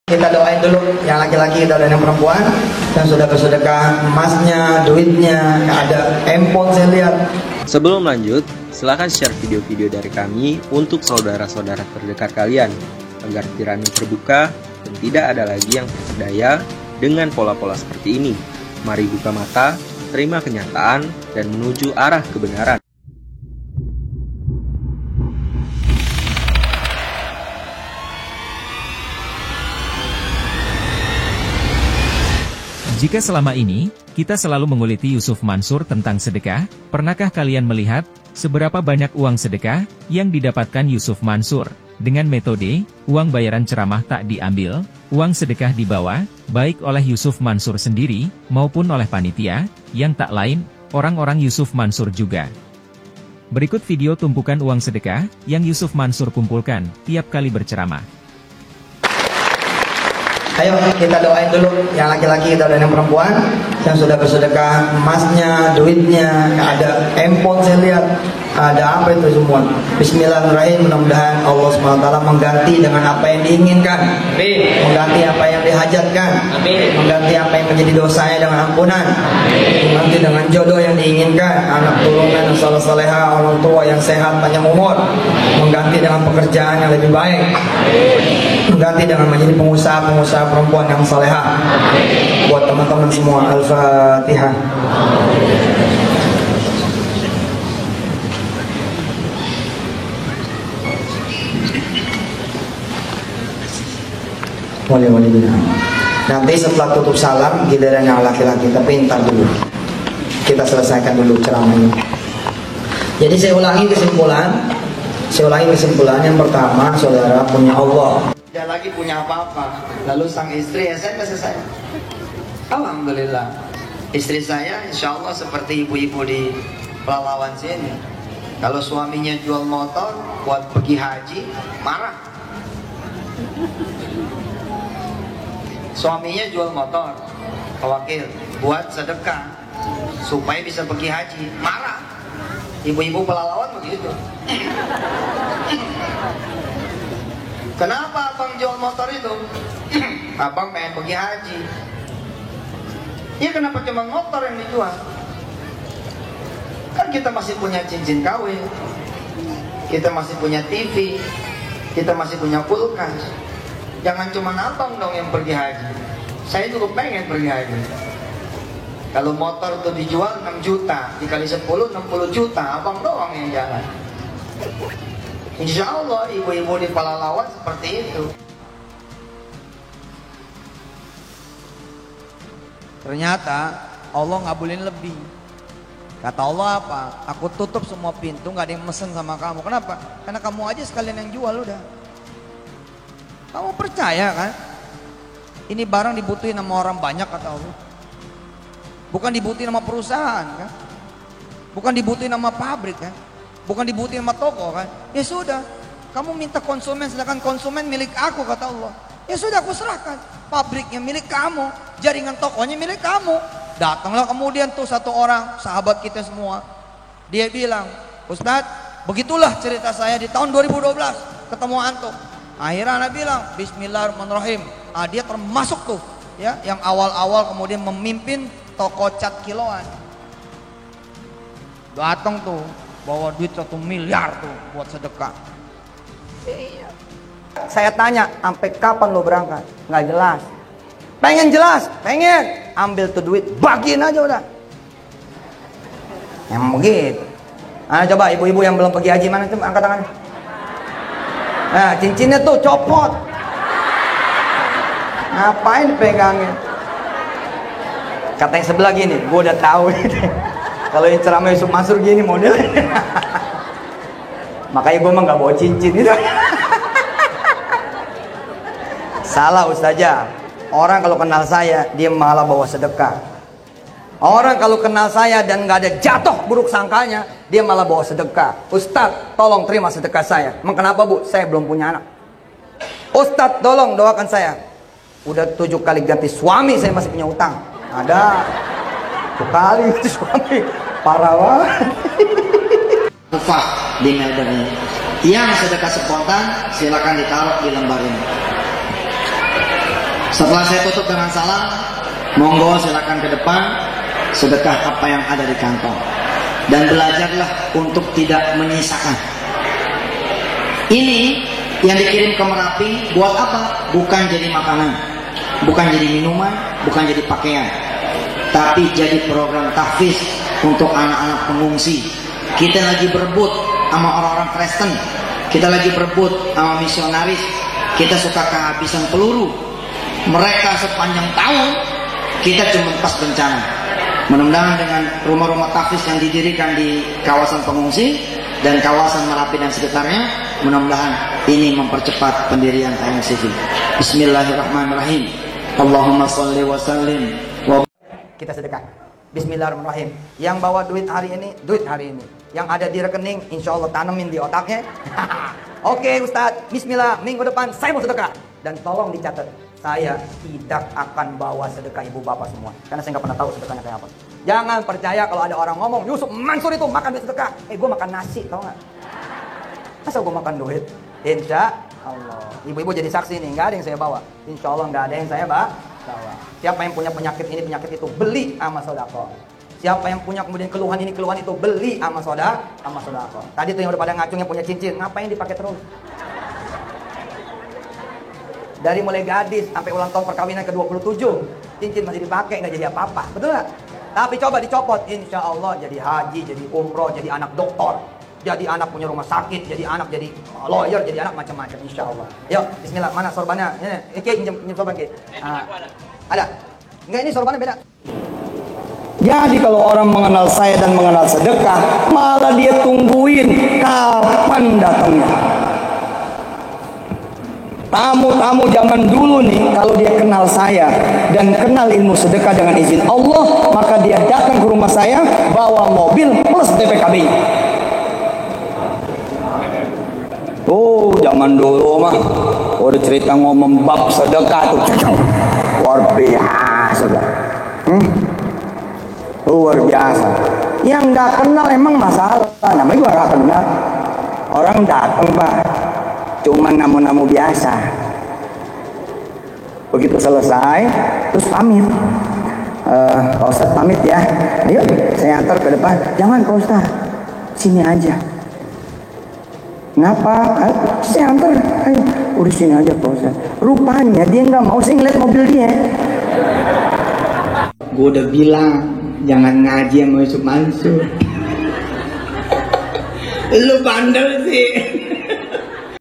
Kita doain dulu yang laki-laki, kita doain yang perempuan yang sudah bersedekah emasnya, duitnya, ada handphone saya lihat. Sebelum lanjut, silahkan share video-video dari kami untuk saudara-saudara terdekat kalian agar tirani terbuka dan tidak ada lagi yang terperdaya dengan pola-pola seperti ini. Mari buka mata, terima kenyataan, dan menuju arah kebenaran. Jika selama ini, kita selalu menguliti Yusuf Mansur tentang sedekah, pernahkah kalian melihat seberapa banyak uang sedekah yang didapatkan Yusuf Mansur? Dengan metode, uang bayaran ceramah tak diambil, uang sedekah dibawa, baik oleh Yusuf Mansur sendiri, maupun oleh panitia, yang tak lain, orang-orang Yusuf Mansur juga. Berikut video tumpukan uang sedekah, yang Yusuf Mansur kumpulkan, tiap kali berceramah. Ayo kita doain dulu yang laki-laki, kita doain yang perempuan yang sudah bersedekah emasnya, duitnya, ada handphone saya lihat, ada apa itu semua. Bismillahirrahmanirrahim, mudah-mudahan Allah SWT mengganti dengan apa yang diinginkan. Amin. Mengganti apa yang dihajatkan. Amin. Mengganti apa yang menjadi dosanya dengan ampunan. Amin. Mengganti dengan jodoh yang diinginkan, anak turunan yang saleh-saleha, orang tua yang sehat panjang umur. Mengganti dengan pekerjaan yang lebih baik. Amin. Mengganti dengan menjadi pengusaha-pengusaha perempuan yang salehah. Buat teman-teman semua, Al-Fatihah. Wali-wali bina. Nanti setelah tutup salam giliran yang laki-laki, tapi entar dulu kita selesaikan dulu ceramahnya. Jadi saya ulangi kesimpulan yang pertama, saudara punya Allah, tidak lagi punya apa-apa. Lalu sang istri SMS saya, alhamdulillah istri saya insya Allah seperti ibu-ibu di Pelalawan sini. Kalau suaminya jual motor buat pergi haji, marah. Suaminya jual motor, wakil buat sedekah supaya bisa pergi haji, marah. Ibu-ibu Pelalawan begitu. Kenapa abang jual motor itu? Abang pengen pergi haji. Ya kenapa cuma motor yang dijual? Kan kita masih punya cincin kawin, kita masih punya TV, kita masih punya kulkas. Jangan cuma abang dong yang pergi haji. Saya juga pengen pergi haji. Kalau motor itu dijual 6 juta, dikali 10, 60 juta, abang doang yang jalan. Insya Allah ibu-ibu di Pelalawan seperti itu. Ternyata Allah ngabulin lebih. Kata Allah apa? Aku tutup semua pintu, gak ada yang mesen sama kamu. Kenapa? Karena kamu aja sekalian yang jual udah. Kamu percaya kan? Ini barang dibutuhin sama orang banyak kata Allah. Bukan dibutuhin sama perusahaan kan? Bukan dibutuhin sama pabrik kan? Bukan dibutuhin sama toko kan? Ya sudah, kamu minta konsumen, sedangkan konsumen milik aku kata Allah. Ya sudah, aku serahkan. Pabriknya milik kamu, jaringan tokonya milik kamu. Datanglah kemudian tuh satu orang, sahabat kita semua. Dia bilang, Ustadz, begitulah cerita saya di tahun 2012 ketemu antum. Akhirnya anak bilang, Bismillahirrahmanirrahim. Dia termasuk tuh, ya, yang awal-awal kemudian memimpin toko cat kiloan. Datang tuh, bawa duit 1 miliar tuh buat sedekah. Iya. Saya tanya, sampai kapan lo berangkat? Nggak jelas. Pengen jelas, pengen. Ambil tuh duit, bagiin aja udah. Emang begitu. Coba ibu-ibu yang belum pergi haji mana tuh, angkat tangannya. Nah, cincinnya tuh copot. Ngapain pegangin? Kata yang sebelah gini, gue udah tahu. Kalau yang ceramah Yusuf Mansur gini modelnya. Makanya gue mah gak bawa cincin itu. Salah ustazah. Orang kalau kenal saya, dia malah bawa sedekah. Orang kalau kenal saya dan gak ada jatuh buruk sangkanya, dia malah bawa sedekah. Ustadz, tolong terima sedekah saya. Emang kenapa bu? Saya belum punya anak. Ustadz, tolong doakan saya. Udah 7 kali ganti suami, saya masih punya utang. Ada 1 kali itu suami. Parah banget. Alfa di Melbourne ini. Yang sedekah spontan silakan ditaruh di lembar ini. Setelah saya tutup dengan salam, monggo silakan ke depan, sedekah apa yang ada di kantong. Dan belajarlah untuk tidak menyisakan. Ini yang dikirim ke Merapi buat apa? Bukan jadi makanan, bukan jadi minuman, bukan jadi pakaian, tapi jadi program tahfiz untuk anak-anak pengungsi. Kita lagi berebut sama orang-orang Kristen, kita lagi berebut sama misionaris, kita suka kehabisan peluru. Mereka sepanjang tahun, kita cuma pas bencana. Mudah-mudahan dengan rumah-rumah tahfiz yang didirikan di kawasan pengungsi dan kawasan Merapi dan sekitarnya, mudah-mudahan ini mempercepat pendirian TMCV. Bismillahirrahmanirrahim. Allahumma sholli wa sallim wa... Kita sedekah. Bismillahirrahmanirrahim. Yang bawa duit hari ini, duit hari ini. Yang ada di rekening, insya Allah tanemin di otaknya. Oke Ustadz, Bismillah, minggu depan saya mau sedekah. Dan tolong dicatat, saya tidak akan bawa sedekah ibu bapak semua, karena saya nggak pernah tahu sedekahnya kayak apa. Jangan percaya kalau ada orang ngomong, Yusuf Mansur itu makan duit sedekah. Gue makan nasi, tau nggak? Masa gue makan duit? Insya Allah. Ibu-ibu jadi saksi nih, nggak ada yang saya bawa. Insya Allah nggak ada yang saya bawa. Siapa yang punya penyakit ini, penyakit itu, beli sama sodako. Siapa yang punya kemudian keluhan ini, keluhan itu, beli sama sodako. Tadi tuh yang udah pada ngacung yang punya cincin, ngapain dipakai terus? Dari mulai gadis sampai ulang tahun perkawinan ke-27, cincin masih dipakai, nggak jadi apa-apa, betul nggak? Tapi coba dicopot, insya Allah jadi haji, jadi umroh, jadi anak doktor, jadi anak punya rumah sakit, jadi anak jadi lawyer, jadi anak macam-macam, insya Allah. Yuk, Bismillah, mana sorbannya? Ini, pinjam sorban Ki. Ada? Enggak, ini sorbannya beda. Jadi kalau orang mengenal saya dan mengenal sedekah, malah dia tungguin kapan datangnya. Tamu-tamu zaman dulu nih, kalau dia kenal saya dan kenal ilmu sedekah dengan izin Allah, maka dia datang ke rumah saya bawa mobil plus BPKB. Oh, zaman dulu mah udah cerita ngomong bab sedekah tuh luar biasa. Luar biasa. Yang nggak kenal emang masalah, namanya juga nggak kenal. Orang datang Pak, cuma namu-namu biasa. Begitu selesai, terus pamit. Pak Ustadz pamit ya. Ayo, saya antar ke depan. Jangan Pak Ustadz, sini aja. Ngapa? Saya antar. Ayo, udah sini aja Pak Ustadz. Rupanya dia nggak mau, saya ngeliat mobil dia. Gue udah bilang, jangan ngaji sama Yusuf Mansur. Lu bandel sih.